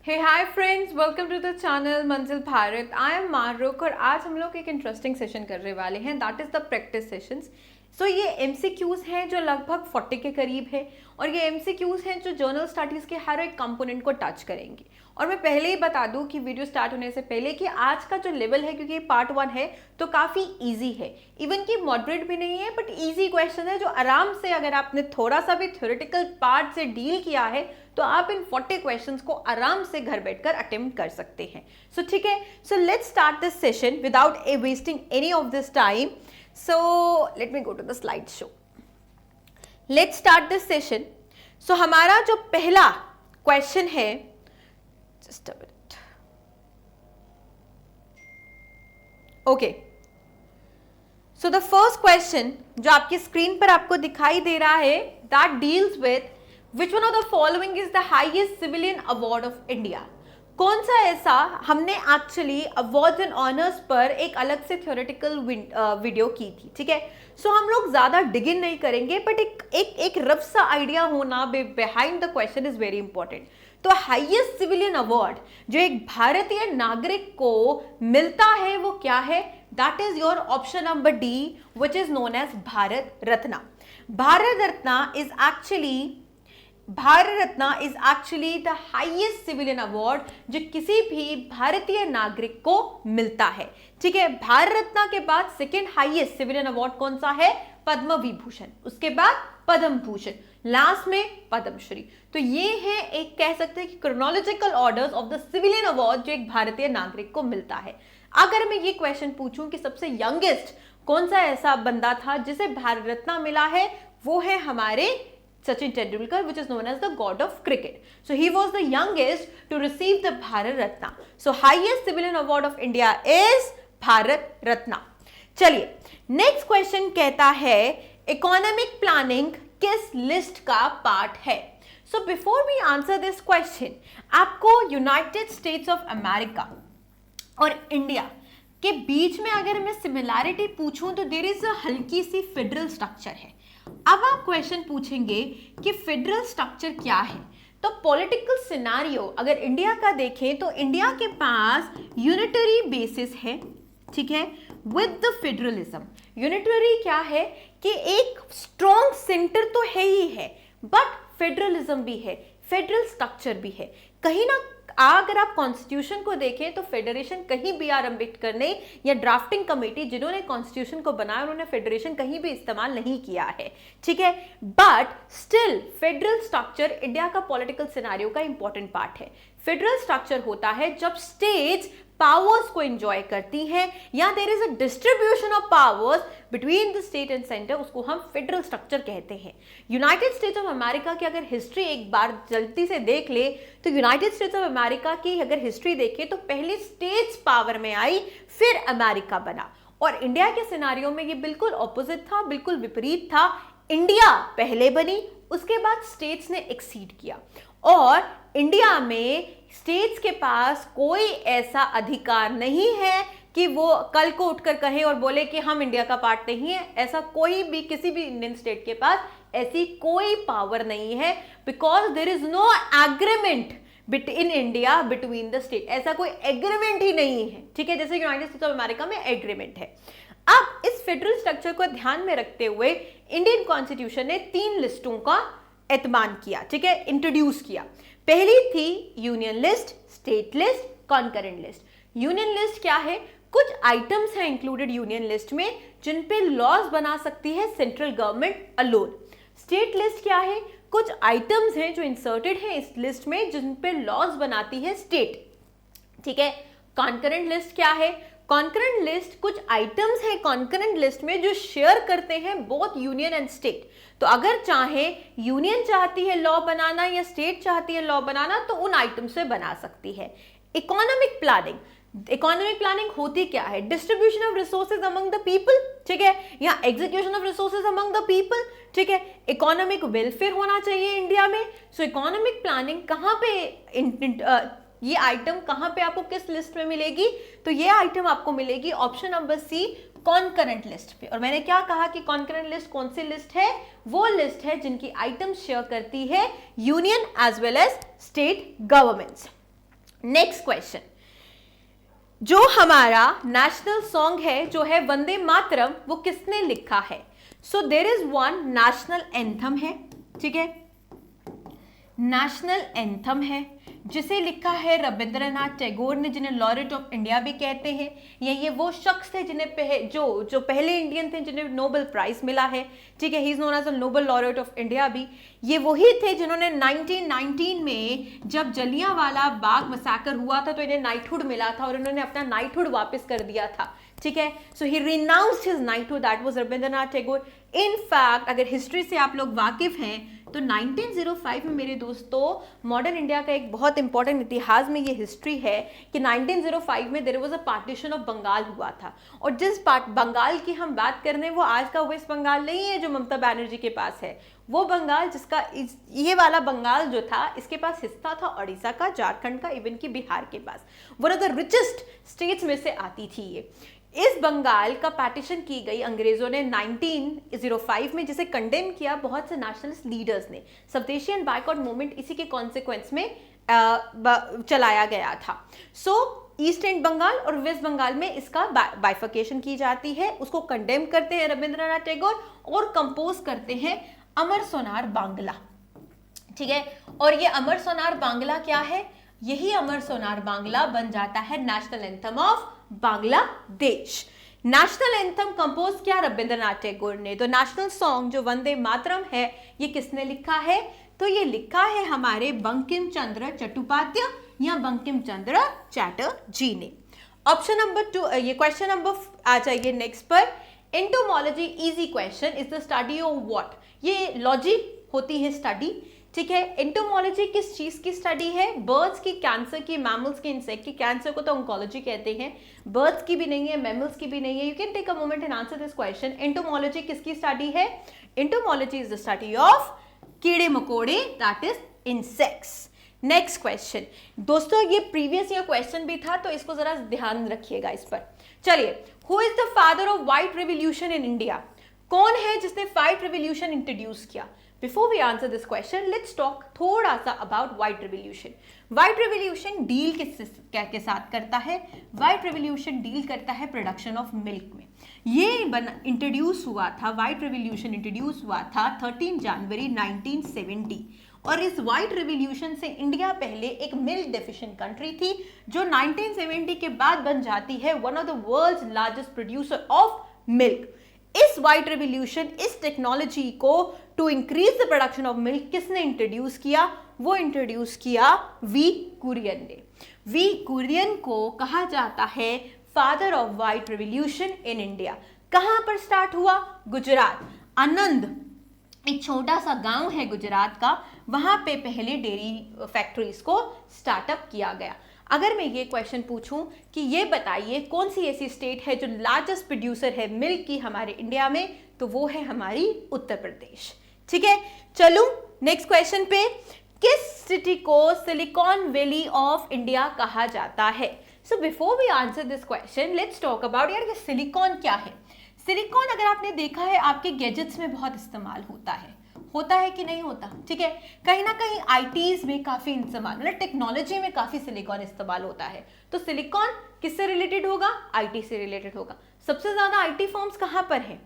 Hey hi friends, welcome to the channel Manzil Bharat. I am Mahrukh और आज हम लोग एक इंटरेस्टिंग सेशन करने वाले हैं, that is the practice sessions. So ये एमसीक्यूज हैं जो लगभग 40 के करीब है और ये एमसीक्यूज हैं जो जर्नल स्टडीज के हर एक कंपोनेंट को टच करेंगे। और मैं पहले ही बता दूं कि वीडियो स्टार्ट होने से पहले कि आज का जो लेवल है, क्योंकि पार्ट 1 है तो काफ़ी इजी है, इवन कि मॉडरेट भी नहीं है बट इजी क्वेश्चन है जो आराम से अगर आपने थोड़ा सा भी थ्योरेटिकल पार्ट से डील किया है तो आप इन 40 क्वेश्चंस को आराम से घर बैठकर अटेम्प्ट कर सकते हैं। सो ठीक है, so let's start this session without wasting any of this time. So let me go to the slide show. Let's start this session. So हमारा जो पहला क्वेश्चन है, just a minute, okay. So the first question जो आपकी screen पर आपको दिखाई दे रहा है, that deals with Which one of the following is the highest civilian award of India? कौन सा ऐसा, हमने एक्चुअली अवार्ड्स एंड ऑनर्स पर एक अलग से थ्योरेटिकल वीडियो की थी, ठीक है। सो हम लोग ज्यादा डिग इन नहीं करेंगे बट एक रफ सा आइडिया होना behind the question is very important. तो हाईएस्ट सिविलियन अवार्ड जो एक भारतीय नागरिक को मिलता है वो क्या है? That is your option number D, which is known as Bharat Ratna. Bharat Ratna is actually the highest civilian award जो किसी भी भारतीय नागरिक को मिलता है, ठीक है। भारत रत्ना के बाद सेकेंड हाईएस्ट सिविलियन अवार्ड कौन सा है? पद्म विभूषण, उसके बाद पद्म भूषण, लास्ट में पद्मश्री। तो ये है एक, कह सकते हैं कि chronological orders of the civilian award जो एक भारतीय नागरिक को मिलता है। अगर मैं ये क्वेश्चन पूछूं कि सबसे यंगेस्ट कौन सा ऐसा बंदा था जिसे भारत रत्ना मिला है, वो है हमारे Sachin Tendulkar, which is known as the god of cricket. So he was the youngest to receive the Bharat Ratna. So highest civilian award of India is Bharat Ratna. चलिए, next question कहता है economic planning किस list का part है? So before we answer this question, आपको United States of America और India के बीच में अगर मैं सिमिलैरिटी पूछूं तो देयर इज अ हल्की सी फेडरल स्ट्रक्चर है। अब आप क्वेश्चन पूछेंगे कि फेडरल स्ट्रक्चर क्या है, तो पॉलिटिकल सिनारियो अगर इंडिया का देखें तो इंडिया के पास यूनिटरी बेसिस है, ठीक है, विद द फेडरलिज्म। यूनिटरी क्या है कि एक स्ट्रॉन्ग सेंटर तो है ही है बट फेडरलिज्म भी है, फेडरल स्ट्रक्चर भी है। कहीं ना अगर आप कॉन्स्टिट्यूशन को देखें तो फेडरेशन कहीं बी आर अम्बेडकर ने या ड्राफ्टिंग कमेटी जिन्होंने कॉन्स्टिट्यूशन को बनाया उन्होंने फेडरेशन कहीं भी इस्तेमाल नहीं किया है, ठीक है। But still federal structure India का पॉलिटिकल सिनारियो का इंपॉर्टेंट पार्ट है। फेडरल स्ट्रक्चर होता है जब स्टेट्स पावर्स को एंजॉय करती हैं या there is a distribution of powers between the state and centre, उसको हम फेडरल स्ट्रक्चर कहते हैं। यूनाइटेड स्टेट्स ऑफ अमेरिका की अगर हिस्ट्री एक बार जल्दी से देख ले तो यूनाइटेड स्टेट्स ऑफ अमेरिका की अगर हिस्ट्री देखे तो पहले स्टेट्स पावर में आई फिर अमेरिका बना, और इंडिया के सिनारियो में ये बिल्कुल ऑपोजिट था, बिल्कुल विपरीत था। इंडिया पहले बनी, उसके बाद स्टेट्स ने एक्सीड किया और इंडिया में स्टेट्स के पास कोई ऐसा अधिकार नहीं है कि वो कल को उठकर कहे और बोले कि हम इंडिया का पार्ट नहीं है। ऐसा कोई भी किसी भी इंडियन स्टेट के पास ऐसी कोई पावर नहीं है, because there is no agreement in India between the state. ऐसा कोई एग्रीमेंट ही नहीं है, ठीक है, जैसे यूनाइटेड स्टेट्स ऑफ अमेरिका में एग्रीमेंट है। अब इस फेडरल स्ट्रक्चर को ध्यान में रखते हुए इंडियन कॉन्स्टिट्यूशन ने 3 लिस्टों का एतमान किया, ठीक है, इंट्रोड्यूस किया। पहली थी union list, state list, concurrent list. Union list क्या है? कुछ आइटम्स हैं इंक्लूडेड यूनियन लिस्ट में जिन पे लॉज बना सकती है central government alone. State list क्या है? कुछ आइटम्स हैं जो इंसर्टेड हैं इस लिस्ट में जिन पे लॉज बनाती है स्टेट, ठीक है। कॉन्करेंट लिस्ट क्या है? कॉन्करेंट लिस्ट कुछ आइटम्स हैं कॉन्करेंट लिस्ट में जो शेयर करते हैं बोथ यूनियन एंड स्टेट। तो अगर चाहे यूनियन चाहती है लॉ बनाना या स्टेट चाहती है लॉ बनाना तो उन आइटम से बना सकती है। इकोनॉमिक प्लानिंग होती क्या है? Distribution of resources among the people, ठीक है, या execution of resources among the people, ठीक है। इकोनॉमिक वेलफेयर होना चाहिए इंडिया में। सो इकोनॉमिक प्लानिंग कहाँ पे ये आइटम कहां पे आपको किस लिस्ट में मिलेगी? तो ये आइटम आपको मिलेगी option number C, concurrent list पे। और मैंने क्या कहा कि कॉन्करेंट लिस्ट कौन सी लिस्ट है? वो लिस्ट है जिनकी आइटम शेयर करती है union as well as state governments. Next question, जो हमारा नेशनल सॉन्ग है जो है वंदे मातरम, वो किसने लिखा है? So there is one national anthem है, ठीक है, नेशनल एंथम है जिसे लिखा है रविंद्रनाथ टैगोर ने, जिन्हें लॉरेट ऑफ इंडिया भी कहते हैं। ये वो शख्स थे जिन्हें जो पहले इंडियन थे जिन्हें नोबेल प्राइज मिला है, ठीक है, he is known as the Nobel laureate of India भी। ये वही थे जिन्होंने 1919 में जब जलियांवाला बाग मसाकर हुआ था तो इन्हें नाइटहुड मिला था और इन्होंने अपना नाइटहुड वापस कर दिया था, ठीक है। So he renounced his knighthood, that was Rabindranath Tagore. In fact अगर हिस्ट्री से आप लोग वाकिफ हैं तो 1905 में मेरे दोस्तों मॉडर्न इंडिया का एक बहुत इंपॉर्टेंट इतिहास में ये हिस्ट्री है कि 1905 में there was a partition of Bengal हुआ था, और जिस बंगाल की हम बात कर रहे हैं वो आज का वेस्ट बंगाल नहीं है जो ममता बनर्जी के पास है, वो बंगाल जिसका ये वाला बंगाल जो था इसके पास हिस्सा था उड़ीसा का, झारखंड का, इवन की बिहार के पास, one of the richest states में से आती थी ये। इस बंगाल का पार्टीशन की गई अंग्रेजों ने 1905 में, जिसे कंडेम किया बहुत से नेशनलिस्ट लीडर्स ने। स्वदेशी एंड बायकॉट मूवमेंट इसी के कॉन्सिक्वेंस में चलाया गया था। सो ईस्ट एंड बंगाल और वेस्ट बंगाल में इसका बाइफर्केशन की जाती है, उसको कंडेम करते हैं रविंद्रनाथ टैगोर और कंपोज करते हैं अमर सोनार बांग्ला, ठीक है। और ये अमर सोनार बांग्ला क्या है? यही अमर सोनार बांग्ला बन जाता है national anthem of Bangladesh. National anthem compose किया रविंद्रनाथ टैगोर ने। तो नेशनल सॉन्ग जो वंदे मातरम है ये किसने लिखा है? तो ये लिखा है हमारे बंकिम चंद्र चट्टोपाध्याय या बंकिम चंद्र चैटर्जी ने। ऑप्शन नंबर 2, ये क्वेश्चन नंबर आ जाइए नेक्स्ट पर। Entomology easy question is the study of what? ये लॉजी होती है स्टडी, ठीक है। एंटोमोलॉजी किस चीज की स्टडी है? बर्ड्स की, कैंसर की, मैमल्स की, इंसेक्ट की। कैंसर को तो ऑन्कोलॉजी कहते हैं, बर्ड्स की भी नहीं है, मैमल्स की भी नहीं है। You can take a moment and answer this question. Entomology किसकी स्टडी है? Entomology is the study of कीड़े मकोड़े, that is insects. Next question दोस्तों, ये प्रीवियस ईयर क्वेश्चन भी था तो इसको जरा ध्यान रखिएगा इस पर। चलिए, who is the father of white revolution in India? कौन है जिसने व्हाइट रिवॉल्यूशन इंट्रोड्यूस किया? Before we answer this question, let's talk थोड़ा सा about White Revolution. White Revolution deal के साथ करता है? White Revolution डील करता है प्रोडक्शन ऑफ मिल्क में। ये इंट्रोड्यूस हुआ था, White Revolution इंट्रोड्यूस हुआ था 13 जनवरी 1970, और इस व्हाइट रिवॉल्यूशन से इंडिया पहले एक मिल्क डेफिशिएंट कंट्री थी जो 1970 के बाद बन जाती है one of the world's largest producer of milk. इस व्हाइट रिवॉल्यूशन, इस टेक्नोलॉजी को to increase the production of milk किसने इंट्रोड्यूस किया? वो इंट्रोड्यूस किया वी कुरियन ने। वी कुरियन को कहा जाता है father of white revolution in India. कहां पर स्टार्ट हुआ? गुजरात, आनंद, एक छोटा सा गांव है गुजरात का, वहां पे पहले डेयरी फैक्ट्रीज को स्टार्टअप किया गया। अगर मैं ये क्वेश्चन पूछूं कि ये बताइए कौन सी ऐसी स्टेट है जो लार्जेस्ट प्रोड्यूसर है मिल्क की हमारे इंडिया में, तो वो है हमारी उत्तर प्रदेश, ठीक है। चलो नेक्स्ट क्वेश्चन पे, किस सिटी को सिलिकॉन वैली ऑफ इंडिया कहा जाता है? So before we answer this question let's talk about यार सिलिकॉन क्या है। सिलिकॉन अगर आपने देखा है आपके गैजेट्स में बहुत इस्तेमाल होता है कि नहीं होता, ठीक है। कहीं ना कहीं आईटीज में काफी इस्तेमाल, मतलब टेक्नोलॉजी में काफी सिलिकॉन इस्तेमाल होता है। तो सिलिकॉन किससे रिलेटेड होगा? आईटी से रिलेटेड होगा। सबसे ज्यादा आईटी फर्म्स कहां पर हैं?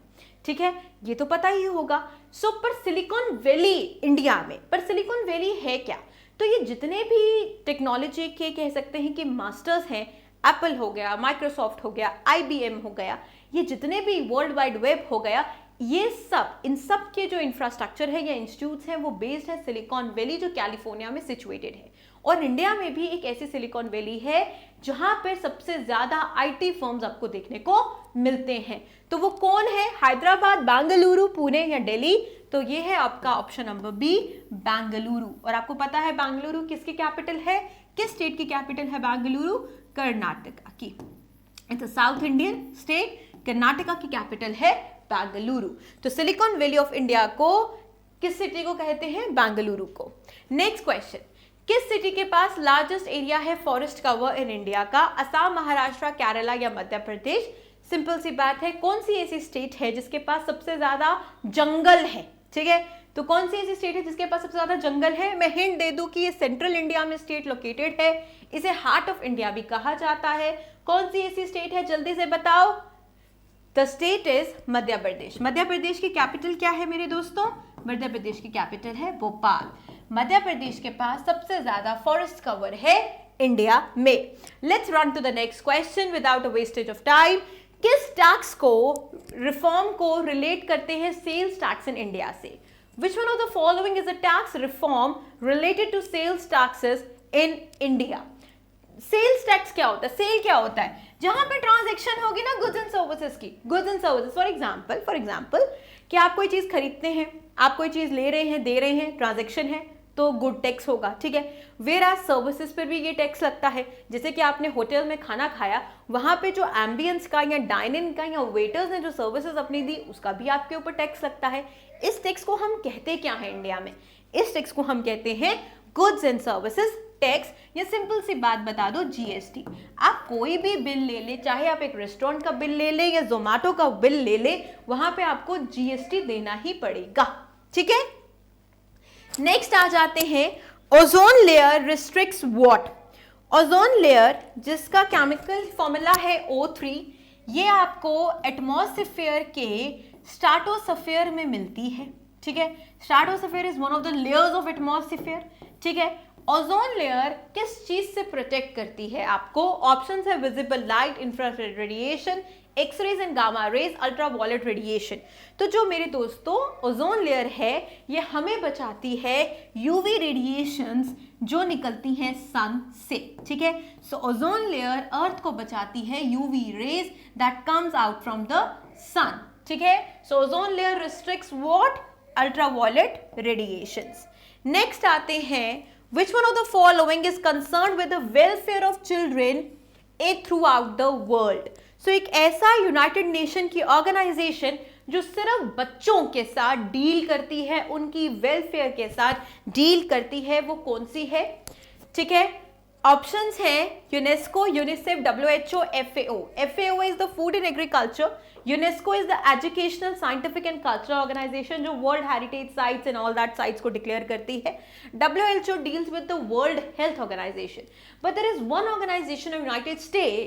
ठीक है, ये तो पता ही होगा। सो पर सिलिकॉन वैली इंडिया में, पर सिलिकॉन वैली है क्या? तो ये जितने भी टेक्नोलॉजी के कह सकते हैं कि मास्टर्स हैं, एप्पल हो गया, माइक्रोसॉफ्ट हो गया, आईबीएम हो गया, ये जितने भी वर्ल्ड वाइड वेब हो गया, ये सब, इन सब के जो इंफ्रास्ट्रक्चर है या इंस्टीट्यूट्स हैं वो बेस्ड है सिलिकॉन वैली जो कैलिफोर्निया में सिचुएटेड है। और इंडिया में भी एक ऐसी सिलिकॉन वैली है जहां पर सबसे ज्यादा आईटी फर्म्स आपको देखने को मिलते हैं। तो वो कौन है? हैदराबाद, बेंगलुरु, पुणे या दिल्ली? तो ये है आपका ऑप्शन नंबर बी, बेंगलुरु। और आपको पता है बेंगलुरु किसकी कैपिटल है? किस स्टेट की कैपिटल है बेंगलुरु? कर्नाटका की। It's a south Indian state, Karnataka की कैपिटल है बेंगलुरु। तो सिलिकॉन वैली ऑफ इंडिया को किस सिटी को कहते हैं? बेंगलुरु को। नेक्स्ट क्वेश्चन, किस सिटी के पास लार्जेस्ट एरिया है फॉरेस्ट कवर इन इंडिया का? असम, महाराष्ट्र, केरला या मध्य प्रदेश? सिंपल सी बात है, कौन सी ऐसी स्टेट है जिसके पास सबसे ज्यादा जंगल है? ठीक है, तो कौन सी ऐसी स्टेट है जिसके पास सबसे ज्यादा जंगल है? मैं हिंट दे दूं कि ये सेंट्रल इंडिया में स्टेट लोकेटेड है, इसे हार्ट ऑफ इंडिया भी कहा जाता है। कौन सी ऐसी स्टेट है, जल्दी से बताओ। The state is Madhya Pradesh. Madhya Pradesh की कैपिटल क्या है मेरे दोस्तों? मध्य प्रदेश की कैपिटल है भोपाल। मध्य प्रदेश के पास सबसे ज्यादा फॉरेस्ट कवर है इंडिया में। Let's run to the next question without a wastage of time. किस टैक्स को, रिफॉर्म को रिलेट करते हैं सेल्स टैक्स इन इंडिया से? Which one of the following is a tax reform related to sales taxes in India? Sales tax क्या होता है? Cell क्या होता है? जहां पे ट्रांजैक्शन होगी ना गुड्स एंड सर्विसेज की, goods and services. For example कि आप कोई चीज खरीदते हैं, आप कोई चीज ले रहे हैं, दे रहे हैं, ट्रांजैक्शन है, तो गुड टैक्स होगा, ठीक है। वेयर एज सर्विसेज पर भी ये टैक्स लगता है। जैसे कि आपने होटल में खाना खाया, वहां पे जो एम्बियंस का या डाइनिंग का या वेटर्स ने जो सर्विसेज अपनी दी, उसका भी आपके ऊपर टैक्स लगता है। इस टैक्स को हम कहते क्या है इंडिया में? इस टैक्स को हम कहते हैं गुड्स एंड सर्विसेज टैक्स, या सिंपल सी बात बता दो, जीएसटी। आप कोई भी बिल ले ले, चाहे आप एक रेस्टोरेंट का बिल ले ले या जोमेटो का बिल ले ले, वहां पे आपको जीएसटी देना ही पड़ेगा, ठीक है। नेक्स्ट आ जाते हैं, ozone layer restricts what? Ozone layer जिसका केमिकल फॉर्मूला है O3, ये आपको एटमॉस्फेयर के स्ट्रेटोस्फीयर में मिलती है, ठीक है। Stratosphere is one of the layers of atmosphere, ठीक है। ओजोन लेयर किस चीज से प्रोटेक्ट करती है आपको? ऑप्शंस है visible light, infrared radiation, x-rays and gamma rays, ultraviolet radiation. तो जो मेरे दोस्तों ओजोन लेयर है, ये हमें बचाती है यूवी रेडिएशंस जो निकलती हैं सन से, ठीक है। सो ओजोन लेयर अर्थ को बचाती है UV rays that comes out from the sun, ठीक है। So ozone layer restricts what? Ultraviolet radiations. Next आते हैं, which one of the following is concerned with the welfare of children throughout the world? So एक ऐसा United Nation की organisation जो सिर्फ बच्चों के साथ डील करती है, उनकी वेलफेयर के साथ डील करती है, वो कौन सी है? ठीक है, ऑप्शंस हैं UNESCO, UNICEF, WHO, FAO। FAO is the food and agriculture, UNESCO is the educational, scientific and cultural organization जो world heritage sites and all that sites को डिक्लेयर करती है। WHO deals with the World Health Organization. But there is one organization of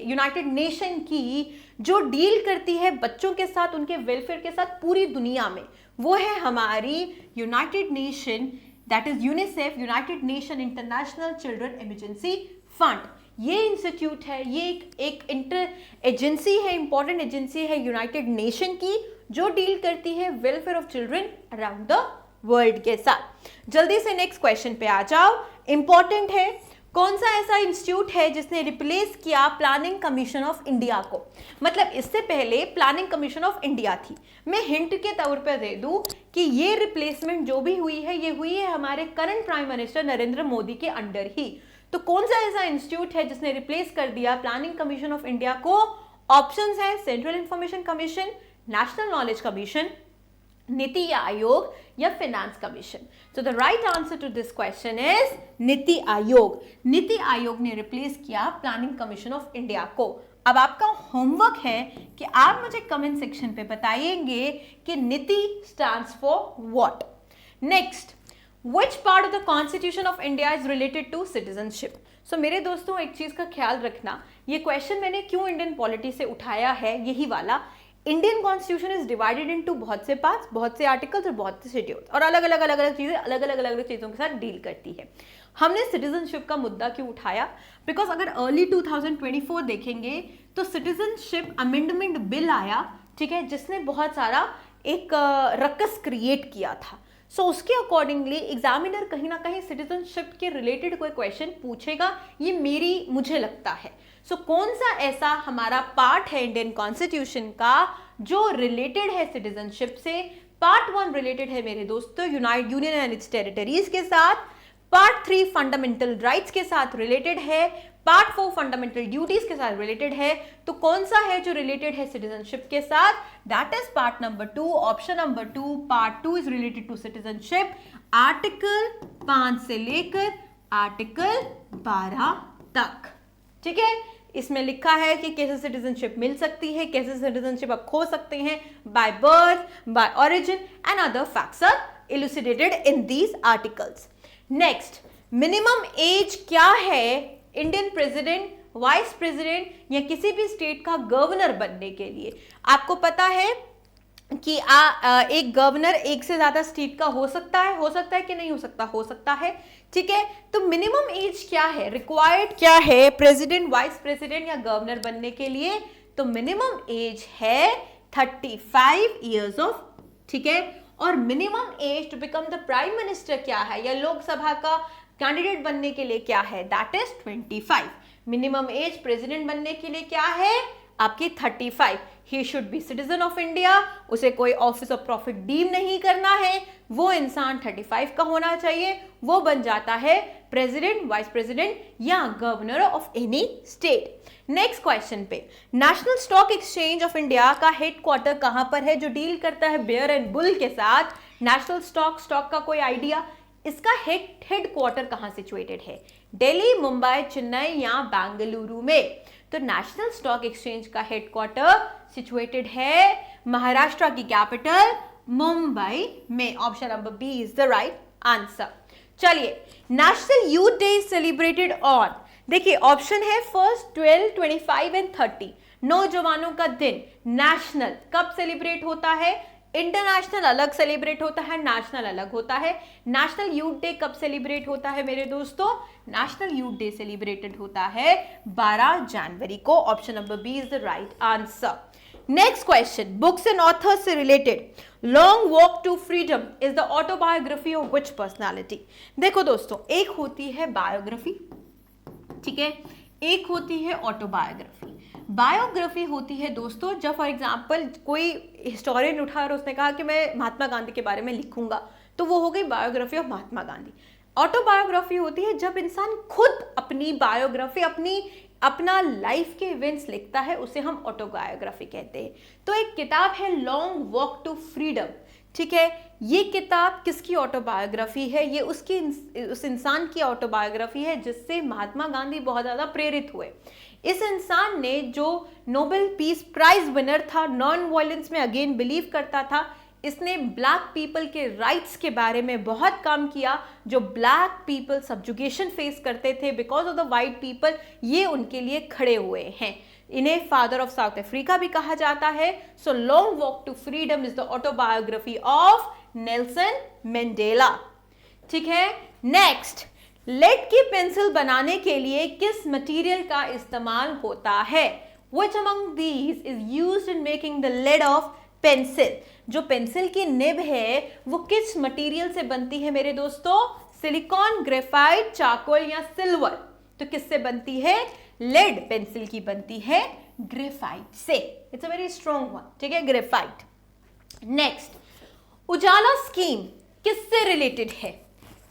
United Nation की जो deal करती है बच्चों के साथ, उनके वेलफेयर के साथ पूरी दुनिया में, वो है हमारी United nation, that is UNICEF, United nation international children emergency fund. ये इंस्टीट्यूट है, ये एक इंटर एजेंसी है, इंपॉर्टेंट एजेंसी है यूनाइटेड नेशन की, जो डील करती है welfare of children around the world के साथ। जल्दी से नेक्स्ट क्वेश्चन पे आ जाओ, इंपॉर्टेंट है। कौन सा ऐसा इंस्टीट्यूट है जिसने रिप्लेस किया प्लानिंग कमीशन ऑफ इंडिया को? मतलब इससे पहले प्लानिंग कमीशन ऑफ इंडिया थी। मैं हिंट के तौर पर दे दूं कि ये रिप्लेसमेंट जो भी हुई है, ये हुई है हमारे current prime minister Narendra Modi के अंडर ही। तो कौन सा ऐसा इंस्टीट्यूट है जिसने रिप्लेस कर दिया प्लानिंग कमीशन ऑफ इंडिया को? ऑप्शंस है central information commission, national knowledge commission, NITI Aayog या finance commission. So the right answer to this question is NITI Aayog. NITI Aayog ने रिप्लेस किया प्लानिंग कमीशन ऑफ इंडिया को। अब आपका होमवर्क है कि आप मुझे कमेंट सेक्शन पे बताइएंगे कि नीति stands for what. Next, Which part of the Constitution of India is related to citizenship? So मेरे दोस्तों एक चीज का ख्याल रखना, ये क्वेश्चन मैंने क्यों इंडियन पॉलिटी से उठाया है, यही वाला। Indian constitution is divided into बहुत से पार्ट्स, बहुत से आर्टिकल्स और बहुत से शेड्यूल्स, और अलग अलग चीजें अलग अलग चीजों के साथ डील करती है। हमने सिटीजनशिप का मुद्दा क्यों उठाया? बिकॉज अगर अर्ली 2024 देखेंगे तो सिटीजनशिप अमेंडमेंट बिल आया, ठीक है, जिसने बहुत सारा एक रक्कस क्रिएट किया था। सो उसके अकॉर्डिंगली एग्जामिनर कहीं ना कहीं सिटीजनशिप के रिलेटेड कोई क्वेश्चन पूछेगा, ये मुझे लगता है। सो कौन सा ऐसा हमारा पार्ट है इंडियन कॉन्स्टिट्यूशन का जो रिलेटेड है सिटीजनशिप से? पार्ट 1 रिलेटेड है मेरे दोस्तों यूनियन एंड इट्स टेरिटरीज के साथ, पार्ट 3 फंडामेंटल राइट्स के साथ रिलेटेड है, पार्ट 4 फंडामेंटल ड्यूटीज के साथ रिलेटेड है। तो कौन सा है जो रिलेटेड है सिटीजनशिप के साथ? That is part number 2, option number 2। Part 2 is related to citizenship, article 5 से लेकर आर्टिकल 12 तक, ठीक है। इसमें लिखा है कि कैसे सिटीजनशिप मिल सकती है, कैसे सिटीजनशिप आप खो सकते हैं, by birth, by origin and other facts are elucidated in these articles. Next, minimum age क्या है इंडियन प्रेसिडेंट, वाइस प्रेसिडेंट या किसी भी स्टेट का गवर्नर बनने के लिए? आपको पता है कि एक गवर्नर एक से ज्यादा स्टेट का हो सकता है कि नहीं हो सकता है, ठीक है। तो मिनिमम एज क्या है, रिक्वायर्ड क्या है प्रेसिडेंट, वाइस प्रेसिडेंट या गवर्नर बनने के लिए? तो मिनिमम एज है 35 इयर्स ऑफ, ठीक है। और minimum age to become the prime minister क्या है, या लोकसभा का कैंडिडेट बनने के लिए क्या है? That is 25। Minimum age president बनने के लिए क्या है? आपकी 35। He should be citizen of India, उसे कोई ऑफिस ऑफ प्रॉफिट डीम नहीं करना है, वो इंसान 35 का होना चाहिए, वो बन जाता है प्रेसिडेंट, वाइस प्रेसिडेंट या governor of any state. Next question पे, National Stock Exchange of India का हेडक्वार्टर कहां पर है, जो डील करता है बेयर एंड बुल के साथ? नेशनल स्टॉक का कोई आइडिया? इसका हेडक्वार्टर कहां सिचुएटेड है? दिल्ली, मुंबई, चेन्नई या बेंगलुरु में? तो नेशनल स्टॉक एक्सचेंज का हेडक्वार्टर सिचुएटेड है महाराष्ट्र की कैपिटल मुंबई में। Option number B is the right answer. चलिए, National Youth Day celebrated on, देखिए ऑप्शन है 1, 12, 25 एंड 30। नौजवानों का दिन नेशनल कब सेलिब्रेट होता है? इंटरनेशनल अलग सेलिब्रेट होता है, नेशनल अलग होता है। नेशनल यूथ डे कब सेलिब्रेट होता है मेरे दोस्तों? नेशनल यूथ डे सेलिब्रेटेड होता है 12 जनवरी को। Option number B is the right answer. Next question, books and authors से related, Long Walk to Freedom is the autobiography of which personality? देखो दोस्तों, एक होती है बायोग्राफी, ठीक है, एक होती है ऑटोबायोग्राफी। बायोग्राफी होती है दोस्तों जब फॉर एग्जाम्पल कोई हिस्टोरियन उठा और उसने कहा कि मैं महात्मा गांधी के बारे में लिखूंगा, तो वो हो गई biography of Mahatma Gandhi. Autobiography होती है जब इंसान खुद अपनी बायोग्राफी, अपना लाइफ के इवेंट्स लिखता है, उसे हम ऑटोबायोग्राफी कहते हैं। तो एक किताब है लॉन्ग वॉक टू फ्रीडम, ठीक है, ये किताब किसकी ऑटोबायोग्राफी है? ये उस इंसान की ऑटोबायोग्राफी है जिससे महात्मा गांधी बहुत ज़्यादा प्रेरित हुए। इस इंसान ने, जो नोबेल पीस प्राइज विनर था, नॉन वायलेंस में अगेन बिलीव करता था, इसने ब्लैक पीपल के राइट्स के बारे में बहुत काम किया। जो ब्लैक पीपल सब्जुगेशन फेस करते थे because of the white people, ये उनके लिए खड़े हुए हैं। इन्हें फादर ऑफ साउथ अफ्रीका भी कहा जाता है। So Long Walk to Freedom is the autobiography of Nelson Mandela, ठीक है। नेक्स्ट, लेड की पेंसिल बनाने के लिए किस मटेरियल का इस्तेमाल होता है? Which among these is used in making the lead of pencil? जो पेंसिल की निब है वो किस मटेरियल से बनती है मेरे दोस्तों? सिलिकॉन, ग्रेफाइट, चारकोल या सिल्वर? तो किससे बनती है? लेड पेंसिल की बनती है ग्रेफाइट से। It's a very strong one, ठीक है, ग्रेफाइट। नेक्स्ट, उजाला स्कीम किससे रिलेटेड है?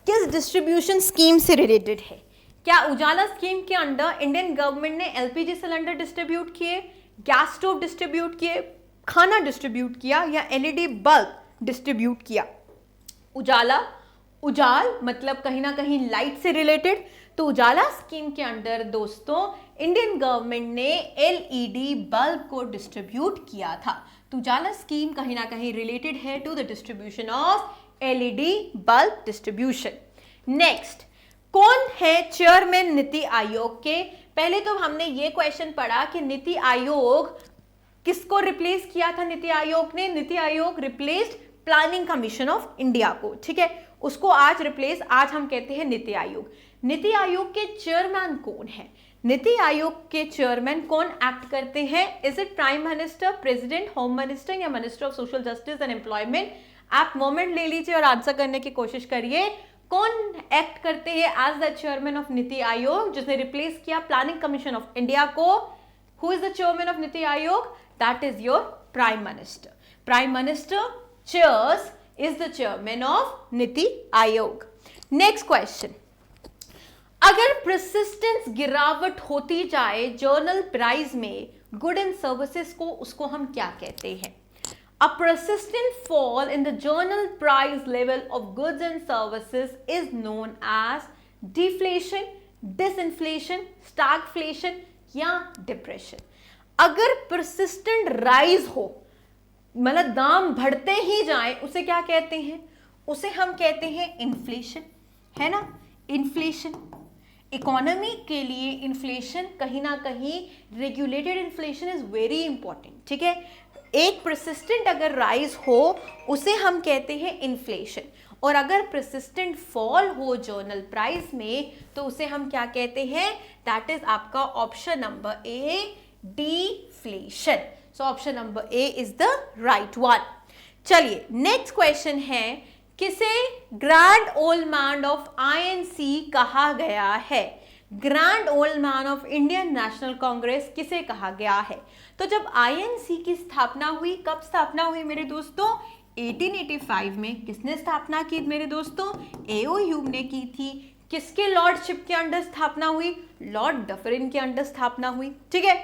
किस डिस्ट्रीब्यूशन स्कीम से रिलेटेड है? क्या उजाला स्कीम के अंडर इंडियन गवर्नमेंट ने एलपीजी सिलेंडर डिस्ट्रीब्यूट किए, गैस स्टोव डिस्ट्रीब्यूट किए, खाना डिस्ट्रीब्यूट किया या एलईडी बल्ब डिस्ट्रीब्यूट किया? उजाल मतलब कहीं ना कहीं लाइट से रिलेटेड। तो उजाला स्कीम के अंडर दोस्तों इंडियन गवर्नमेंट ने एलईडी बल्ब को डिस्ट्रीब्यूट किया था। तो उजाला स्कीम कहीं ना कहीं रिलेटेड है to the distribution of LED bulb distribution. Next, कौन है चेयरमैन नीति आयोग के? पहले तो हमने ये क्वेश्चन पढ़ा कि नीति आयोग किसको रिप्लेस किया था? नीति आयोग ने, NITI Aayog replaced planning commission of India को, ठीक है, उसको आज हम कहते हैं नीति आयोग। नीति आयोग के चेयरमैन कौन है? नीति आयोग के चेयरमैन कौन एक्ट करते हैं? Is it prime minister, president, home minister या minister of social justice and employment? आप मोमेंट ले लीजिए और आंसर करने की कोशिश करिए। कौन एक्ट करते हैं as the chairman of NITI Aayog, जिसने रिप्लेस किया प्लानिंग कमीशन ऑफ इंडिया को? Who is the chairman of NITI Aayog? That is your prime minister. Prime minister chairs is the chairman of NITI Aayog. Next question, अगर परसिस्टेंस गिरावट होती जाए जर्नल प्राइस में good and services को, उसको हम क्या कहते हैं? A persistent fall in the journal price level of goods and services is known as deflation, disinflation, stagflation या depression। अगर persistent rise हो, मतलब दाम बढ़ते ही जाए, उसे क्या कहते हैं? उसे हम कहते हैं इन्फ्लेशन, है ना, इन्फ्लेशन। इकोनॉमी के लिए इन्फ्लेशन कहीं ना कहीं, regulated inflation is very important, ठीक है। एक परसिस्टेंट अगर राइज हो उसे हम कहते हैं इन्फ्लेशन, और अगर परसिस्टेंट फॉल हो जर्नल प्राइस में तो उसे हम क्या कहते हैं, दैट इज आपका option number A, deflation. So option number A is the right one. चलिए नेक्स्ट क्वेश्चन है, किसे grand old man of INC कहा गया है? Grand old man of Indian national Congress किसे कहा गया है? तो जब आईएनसी की स्थापना हुई, कब स्थापना हुई मेरे दोस्तों? 1885 में। किसने स्थापना की मेरे दोस्तों? एओ ह्यूम ने की थी। किसके लॉर्डशिप के अंडर स्थापना हुई? लॉर्ड डफरिन के अंडर स्थापना हुई, ठीक है।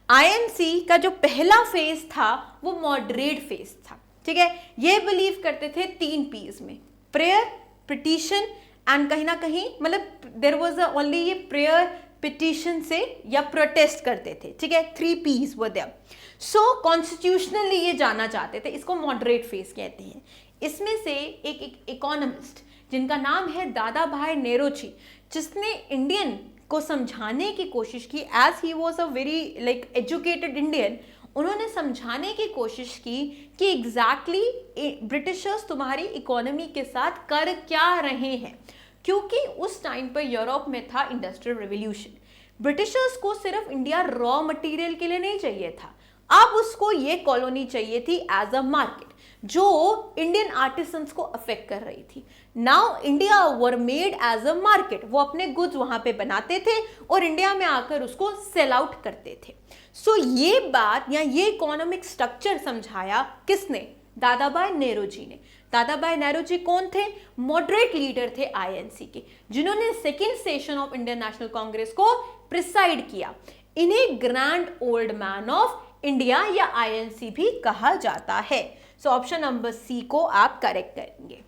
आईएनसी का जो पहला फेज था वो मॉडरेट फेज था, ठीक है। ये बिलीव करते थे 3 पीस में, प्रेयर, पिटीशन एंड कहीं ना कहीं, मतलब देयर वाज ओनली ये प्रेयर, पिटीशन से या प्रोटेस्ट करते थे, ठीक है। 3 पीस वर देयर। सो कॉन्स्टिट्यूशनली ये जानना चाहते थे, इसको मॉडरेट फेज कहते हैं। इसमें से एक इकोनॉमिस्ट जिनका नाम है दादा भाई नेरोजी, जिसने इंडियन को समझाने की कोशिश की, as he was a very like educated Indian, उन्होंने समझाने की कोशिश की कि एग्जैक्टली ब्रिटिशर्स तुम्हारी इकोनॉमी के साथ कर क्या रहे हैं, क्योंकि उस टाइम पर यूरोप में था इंडस्ट्रियल रेवोल्यूशन। ब्रिटिशर्स को सिर्फ इंडिया रॉ मटेरियल के लिए नहीं चाहिए था, अब उसको ये कॉलोनी चाहिए थी एज अ मार्केट, जो इंडियन आर्टिसंस को अफेक्ट कर रही थी। Now India were made as a market, वो अपने गुड्स वहां पे बनाते थे और इंडिया में आकर उसको सेल आउट करते थे। सो ये बात या ये इकोनॉमिक स्ट्रक्चर समझाया किसने? दादाभाई नेरोजी ने। दादाभाई नेरोजी कौन थे? मॉडरेट लीडर थे आईएनसी के, जिन्होंने second session of Indian national Congress को प्रिसाइड किया। इन्हें grand old man of India या आईएनसी भी कहा जाता है। सो ऑप्शन नंबर सी को आप करेक्ट करेंगे।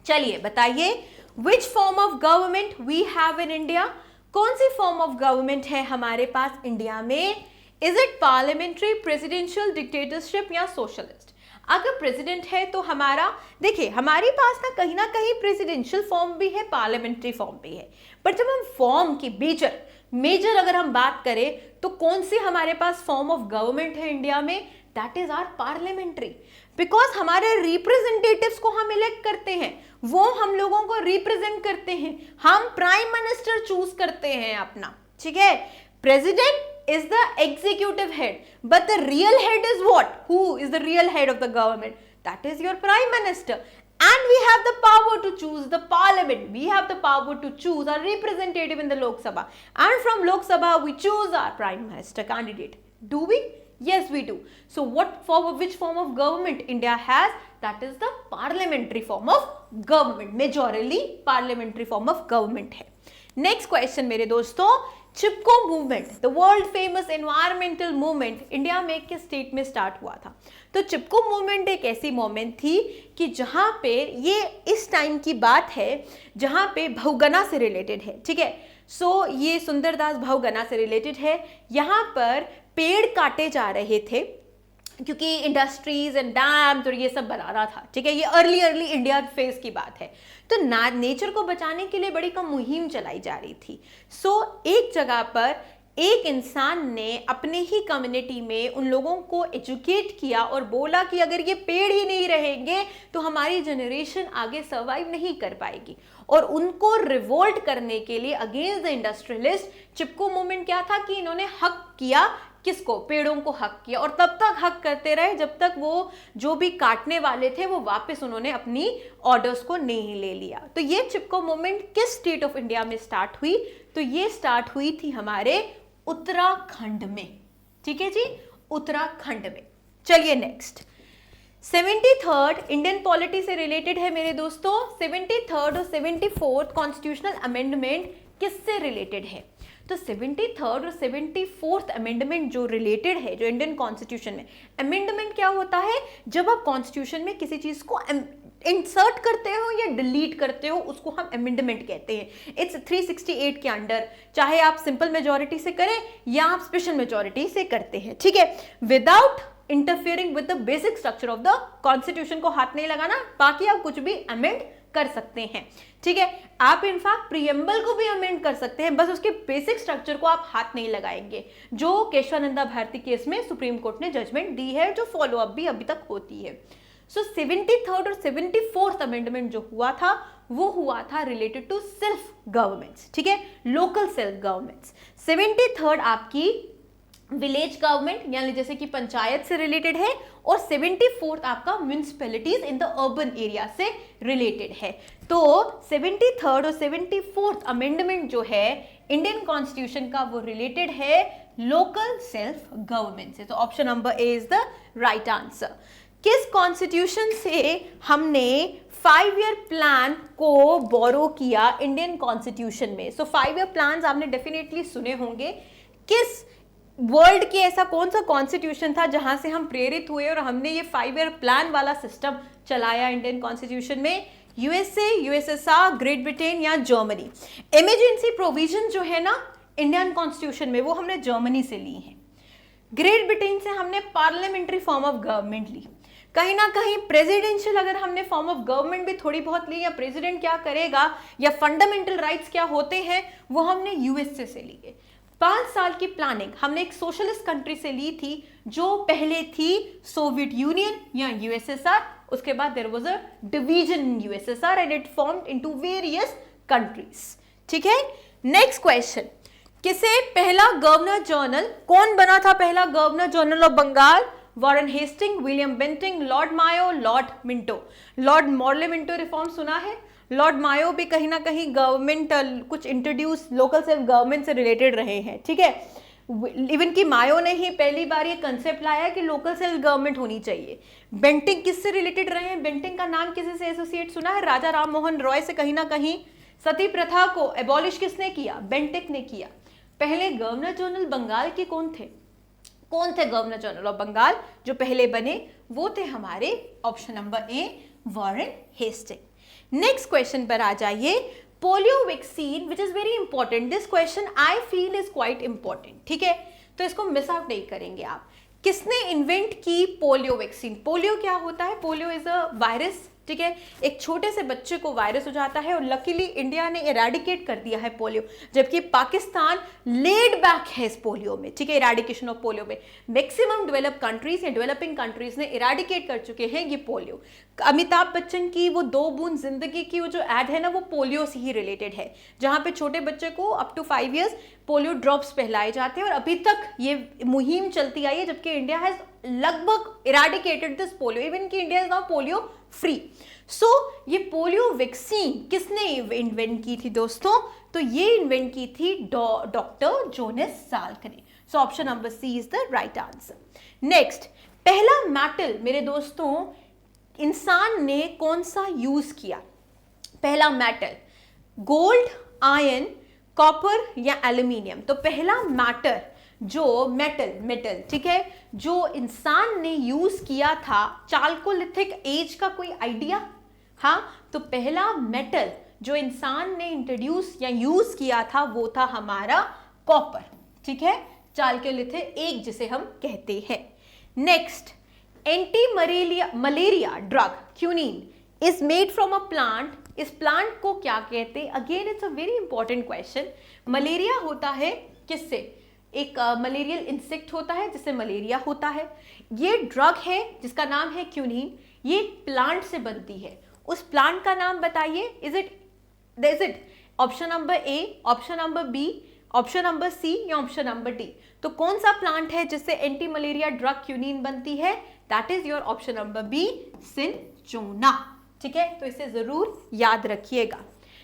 चलिए बताइए, which form of government we have in India? कौन सी फॉर्म ऑफ गवर्नमेंट है हमारे पास इंडिया में? Is it parliamentary, presidential, dictatorship या सोशलिस्ट? अगर प्रेसिडेंट है तो हमारा, देखिए हमारे पास ना कहीं प्रेसिडेंशियल फॉर्म भी है, पार्लियामेंट्री फॉर्म भी है, पर जब हम फॉर्म की मेजर अगर हम बात करें तो कौन सी हमारे पास फॉर्म ऑफ गवर्नमेंट है इंडिया में? That is our parliamentary, because हमारे रिप्रेजेंटेटिव्स को हम इलेक्ट करते हैं, वो हम लोगों को रिप्रेजेंट करते हैं, हम प्राइम मिनिस्टर चूज करते हैं अपना, ठीक है। President is the executive head, but the real head is what? Who is the real head of the government? That is your prime minister. And we have the power to choose the parliament. We have the power to choose our representative in the Lok Sabha. And from Lok Sabha, we choose our prime minister candidate. Do we? Yes, we do. So which form of government India has? That is the parliamentary form of government. Majorly parliamentary form of government है. Next question मेरे दोस्तों, Chipko movement, the world famous environmental movement, India में किस state में start हुआ था? तो चिपको movement एक ऐसी मूवमेंट थी कि जहां पे, ये इस टाइम की बात है जहां पे बहुगना से रिलेटेड है, ठीक है। सो ये सुंदरदास बहुगना से रिलेटेड है। यहाँ पर पेड़ काटे जा रहे थे क्योंकि इंडस्ट्रीज एंड डैम्स और ये सब बना रहा था, ठीक है। ये अर्ली इंडिया फेज की बात है। तो नेचर को बचाने के लिए बड़ी कम मुहिम चलाई जा रही थी। सो एक जगह पर एक इंसान ने अपने ही कम्युनिटी में उन लोगों को एजुकेट किया और बोला कि अगर ये पेड़ ही नहीं रहेंगे तो हमारी जनरेशन आगे सर्वाइव नहीं कर पाएगी। और उनको रिवोल्ट करने के लिए against the industrialist Chipko movement क्या था कि इन्होंने हक किया, किसको? पेड़ों को हक किया, और तब तक हक करते रहे जब तक वो जो भी काटने वाले थे वो वापस उन्होंने अपनी ऑर्डर्स को नहीं ले लिया। तो ये चिपको मूवमेंट किस स्टेट ऑफ इंडिया में स्टार्ट हुई? तो ये स्टार्ट हुई थी हमारे उत्तराखंड में, ठीक है जी, उत्तराखंड में। चलिए नेक्स्ट, 73rd इंडियन पॉलिटी से रिलेटेड है मेरे दोस्तों। 73rd और 74th कॉन्स्टिट्यूशनल अमेंडमेंट किससे रिलेटेड है? तो 73rd और 74th अमेंडमेंट जो रिलेटेड है, जो इंडियन कॉन्स्टिट्यूशन में, अमेंडमेंट क्या होता है? जब आप कॉन्स्टिट्यूशन में किसी चीज को इंसर्ट करते हो या डिलीट करते हो, उसको हम अमेंडमेंट कहते हैं। इट्स 368 के अंडर, चाहे आप सिंपल मेजॉरिटी से करें या आप स्पेशल मेजॉरिटी से करते हैं, ठीक है। Without interfering with the basic structure of the constitution को हाथ नहीं लगाना, बाकी आप कुछ भी अमेंड कर सकते हैं, ठीक है। आप इनफैक्ट प्रीएम्बल को भी अमेंड कर सकते हैं, बस उसके बेसिक स्ट्रक्चर को आप हाथ नहीं लगाएंगे, जो केशवानंदा भारती केस में सुप्रीम कोर्ट ने जजमेंट दी है, जो फॉलो अप भी अभी तक होती है। सो 73rd और 74th अमेंडमेंट जो हुआ था वो हुआ था रिलेटेड टू सेल्फ गवर्नमेंट्स, ठीक है, लोकल सेल्फ गवर्नमेंट्स। 73rd आपकी विलेज गवर्नमेंट यानी जैसे कि पंचायत से रिलेटेड है, और 74th आपका municipalities in the urban area से रिलेटेड है। तो 73rd और 74th अमेंडमेंट जो है इंडियन कॉन्स्टिट्यूशन का वो रिलेटेड है लोकल सेल्फ गवर्नमेंट से। तो option number A is the right answer. किस कॉन्स्टिट्यूशन से हमने 5-year प्लान को बोरो किया इंडियन कॉन्स्टिट्यूशन में? सो 5-year प्लान्स आपने डेफिनेटली सुने होंगे। किस वर्ल्ड की ऐसा कौन सा कॉन्स्टिट्यूशन था जहां से हम प्रेरित हुए और हमने ये 5-year प्लान वाला सिस्टम चलाया इंडियन कॉन्स्टिट्यूशन में? यूएसए, यूएसएसआर, ग्रेट ब्रिटेन या जर्मनी? इमरजेंसी प्रोविजन जो है ना इंडियन कॉन्स्टिट्यूशन में वो हमने जर्मनी से ली है। ग्रेट ब्रिटेन से हमने पार्लियामेंट्री फॉर्म ऑफ गवर्नमेंट ली। कहीं ना कहीं प्रेसिडेंशियल अगर हमने फॉर्म ऑफ गवर्नमेंट भी थोड़ी बहुत ली, या प्रेसिडेंट क्या करेगा या फंडामेंटल राइट्स क्या होते हैं वो हमने यूएसए से ली है। 5 साल की प्लानिंग हमने एक सोशलिस्ट कंट्री से ली थी जो पहले थी सोवियत यूनियन या यूएसएसआर, उसके बाद there was a division in USSR and it formed into various countries, ठीक है। नेक्स्ट क्वेश्चन, किसे पहला गवर्नर जनरल, कौन बना था पहला governor general of Bengal? Warren Hastings, William Bentinck, Lord Mayo, Lord Minto? Lord Morley Minto reform सुना है। लॉर्ड मायो भी कहीं ना कहीं गवर्नमेंट कुछ इंट्रोड्यूस लोकल सेल्फ गवर्नमेंट से रिलेटेड रहे हैं, ठीक है। इवन कि मायो ने ही पहली बार ये कंसेप्ट लाया कि लोकल सेल्फ गवर्नमेंट होनी चाहिए। बेंटिंग किससे रिलेटेड रहे हैं? बेंटिंग का नाम किसी से एसोसिएट सुना है? राजा राम मोहन रॉय से कहीं ना कहीं। सती प्रथा को एबॉलिश किसने किया? बेंटिक ने किया। पहले गवर्नर जनरल बंगाल के कौन थे? कौन थे गवर्नर जनरल ऑफ बंगाल जो पहले बने? वो थे हमारे option number A Warren Hastings. Next question पर आ जाइए। Polio vaccine which is very important, this question I feel is quite important, ठीक है, तो इसको मिस आउट नहीं करेंगे आप। किसने इन्वेंट की पोलियो वैक्सीन? पोलियो क्या होता है? पोलियो इज अ वायरस, ठीक है, एक छोटे से बच्चे को वायरस हो जाता है और लकीली इंडिया ने इरेडिकेट कर दिया है पोलियो, जबकि पाकिस्तान लेड बैक है इस पोलियो में, ठीक है, इरेडिकेशन ऑफ पोलियो में। मैक्सिमम डेवलप कंट्रीज या डेवलपिंग कंट्रीज ने इरेडिकेट कर चुके हैं ये पोलियो। अमिताभ बच्चन की वो 2 बूंद जिंदगी की वो जो एड है ना वो पोलियो से ही रिलेटेड है, जहां पे छोटे बच्चे को up to 5 years polio drops पिलाए जाते हैं और अभी तक ये मुहिम चलती आई है, जबकि इंडिया हैज लगभग इरेडिकेटेड दिस पोलियो, इवन कि India is now polio free. So ये पोलियो वैक्सीन किसने इन्वेंट की थी दोस्तों? तो ये इन्वेंट की थी डॉक्टर जोनास साल्क ने। So option number C is the right answer. Next, पहला मेटल मेरे दोस्तों इंसान ने कौन सा यूज किया? पहला मेटल गोल्ड, आयरन, कॉपर या एल्यूमिनियम? तो पहला मैटर जो मेटल, ठीक है, जो इंसान ने यूज किया था, चाल्कोलिथिक एज का कोई आइडिया? हाँ, तो पहला मेटल जो इंसान ने इंट्रोड्यूस या यूज किया था वो था हमारा कॉपर, ठीक है, चाल्कोलिथिक एज जिसे हम कहते हैं। Next, anti malaria drug quinine is made from a plant, इस प्लांट को क्या कहते हैं? Again it's a very important question. Malaria होता है किससे? एक मलेरियल इंसेक्ट होता है जिससे मलेरिया होता है। ये ड्रग है जिसका नाम है क्यूनिन, ये प्लांट से बनती है। उस प्लांट का नाम बताइए। Is it option number A, option number B, option number C या ऑप्शन नंबर डी? तो कौन सा प्लांट है जिससे एंटी मलेरिया ड्रग क्यूनिन बनती है? That is your option number B, cinchona, ठीक है, तो इसे जरूर याद रखिएगा।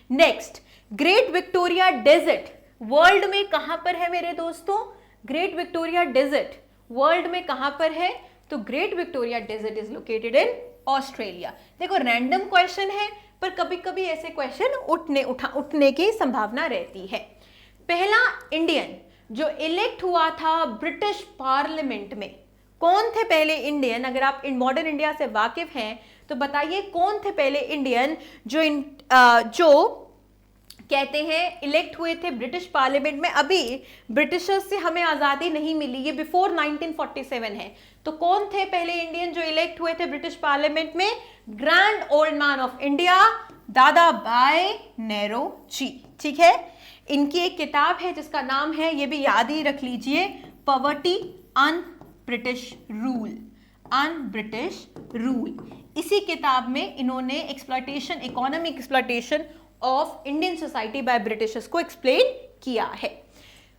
Next, great Victoria desert world में कहां पर है मेरे दोस्तों? ग्रेट विक्टोरिया डेजर्ट वर्ल्ड में कहां पर है? तो Great Victoria Desert is located in Australia. देखो रैंडम क्वेश्चन है पर कभी कभी ऐसे क्वेश्चन उठने की संभावना रहती है। पहला इंडियन जो इलेक्ट हुआ था ब्रिटिश पार्लियामेंट में, कौन थे पहले इंडियन? अगर आप मॉडर्न इंडिया से वाकिफ हैं तो बताइए कौन थे पहले इंडियन जो कहते हैं इलेक्ट हुए थे ब्रिटिश पार्लियामेंट में। अभी ब्रिटिशर्स से हमें आजादी नहीं मिली, ये बिफोर 1947 है। तो कौन थे पहले इंडियन जो इलेक्ट हुए थे ब्रिटिश पार्लियामेंट में? Grand old man of India दादा भाई नेहरू जी। ठीक है, इनकी एक किताब है जिसका नाम है, ये भी याद ही रख लीजिए, poverty un British rule, un British rule. इसी किताब में इन्होंने exploitation, economic exploitation of Indian society by Britishers को एक्सप्लेन किया है।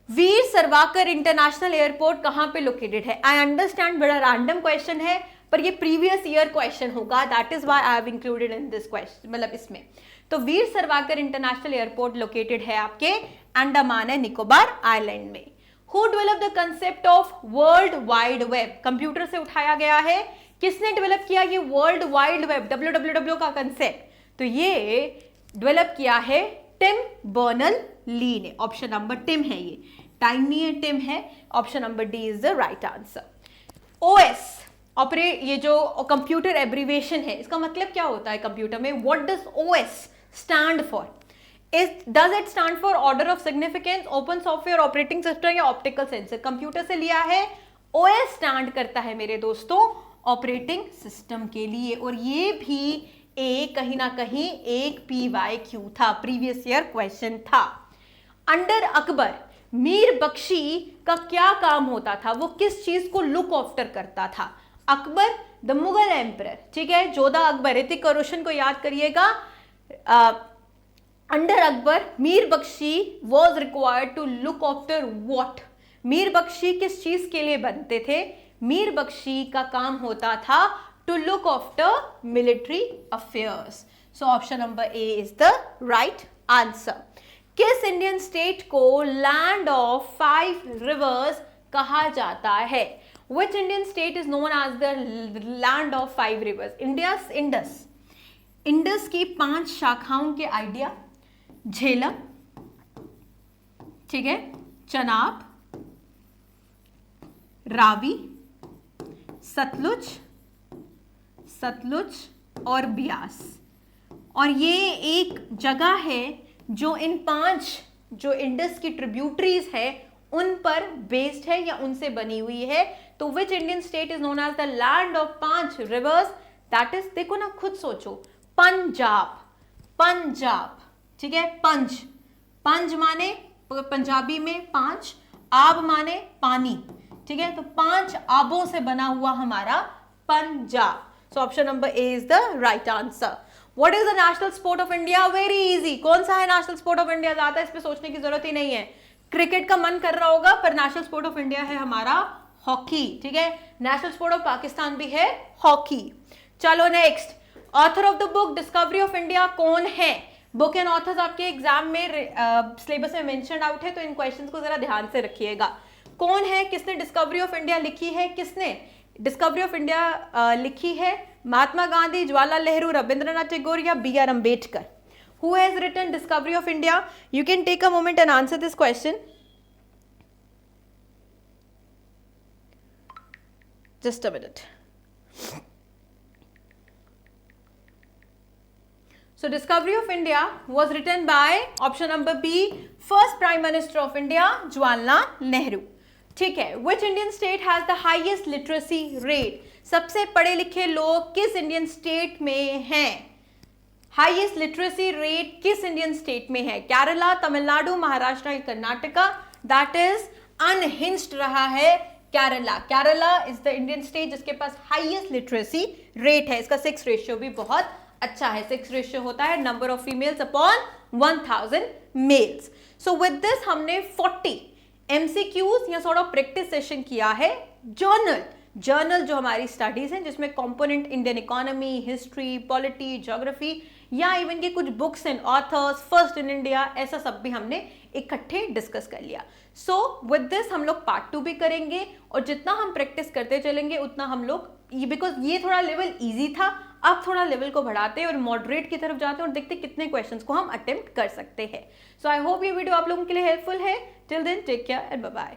वीर सावरकर इंटरनेशनल एयरपोर्ट कहां पे लोकेटेड है? आई अंडरस्टैंड बड़ा रैंडम क्वेश्चन है, पर ये प्रीवियस ईयर क्वेश्चन होगा, that is why I have included in this question, मतलब इसमें। तो Veer Savarkar international airport located है आपके अंडमान एंड निकोबार आइलैंड में। Who develop the concept of world wide web? Computer से उठाया गया है। किसने डेवलप किया ये वर्ल्ड वाइड वेब, WWW का कंसेप्ट? तो ये डेवलप किया है टिम बर्नल ली ने। ऑप्शन नंबर टिम है, ये टाइम नहीं है, टिम है। Option number D is the right answer. OS operate, ये जो कंप्यूटर एब्रीविएशन है, इसका मतलब क्या होता है कंप्यूटर में? What does OS stand for? Does it stand for order of significance, open software operating system या ऑप्टिकल सेंसर? कंप्यूटर से लिया है। ओएस स्टैंड करता है मेरे दोस्तों ऑपरेटिंग सिस्टम के लिए, और ये भी कहीं ना कहीं एक PYQ था, प्रीवियस ईयर क्वेश्चन था। अंडर अकबर मीर बख्शी का क्या काम होता था? वो किस चीज को लुक आफ्टर करता था? अकबर द मुगल एम्परर, ठीक है, जोधा अकबर, ऋतिक और रोशन को याद करिएगा। Under Akbar Mir Bakhshi was required to look after what? Mir Bakhshi किस चीज के लिए बनते थे? मीर बख्शी का काम होता था to look after military affairs. So option number A is the right answer. किस इंडियन स्टेट को लैंड ऑफ 5 rivers कहा जाता है? Which Indian state is known as the land of 5 rivers? Indians Indus, Indus की 5 शाखाओं के idea, Jhelum, ठीक है, चनाब, रावी, सतलुज और ब्यास। और ये एक जगह है जो इन 5 जो इंडस की ट्रिब्यूटरीज है उन पर बेस्ड है या उनसे बनी हुई है। तो which Indian state is known as the land of 5 rivers? That is, देखो ना, खुद सोचो, पंजाब, पंजाब, ठीक है, पंज, पंज माने पंजाबी में 5, आब माने पानी, ठीक है, तो 5 आबों से बना हुआ हमारा Punjab. So option number A is the right answer. What is the national sport of India? Very easy. कौन सा है national sport of India? ज़्यादा इस पे सोचने की जरूरत ही नहीं है। क्रिकेट का मन कर रहा होगा, पर national sport of India है हमारा हॉकी, ठीक है। national sport of पाकिस्तान भी है हॉकी। चलो next, author of the book discovery of India कौन है? बुक एंड ऑथर्स आपके एग्जाम में सिलेबस में मेंशन आउट है, तो इन क्वेश्चंस को जरा ध्यान से रखिएगा। कौन है, किसने डिस्कवरी ऑफ इंडिया लिखी है? किसने डिस्कवरी ऑफ इंडिया लिखी है? महात्मा गांधी, जवाहरलाल नेहरू, रविंद्रनाथ टैगोर या BR Ambedkar? Who has written Discovery of India? You can take a moment and answer this question. Just a minute. So Discovery of India was written by option number B, first Prime Minister of India, Jawaharlal Nehru. ठीक है, विच Indian state has the highest literacy rate? सबसे पढ़े लिखे लोग किस Indian state में हैं? Highest literacy rate किस इंडियन स्टेट में है? केरला, तमिलनाडु, महाराष्ट्र या कर्नाटका? दैट इज अनहिंज्ड रहा है Kerala. Kerala is the Indian state जिसके पास हाईएस्ट लिटरेसी रेट है। इसका 6 रेशियो भी बहुत अच्छा है। 6 रेशियो होता है number of females upon 1000 males. So with this हमने 40 MCQs या सॉर्ट ऑफ प्रैक्टिस सेशन किया है। जर्नल जो हमारी स्टडीज हैं जिसमें component Indian economy, history, polity, geography या इवन के कुछ books and authors, first in India, ऐसा सब भी हमने इकट्ठे डिस्कस कर लिया। सो विद दिस हम लोग पार्ट 2 भी करेंगे, और जितना हम प्रैक्टिस करते चलेंगे उतना हम लोग, बिकॉज ये थोड़ा लेवल ईजी था, अब थोड़ा लेवल को बढ़ाते हैं और मॉडरेट की तरफ जाते हैं और देखते कितने क्वेश्चंस को हम अटेम्प्ट कर सकते हैं। सो आई होप ये वीडियो आप लोगों के लिए हेल्पफुल है। Till then take care and bye bye.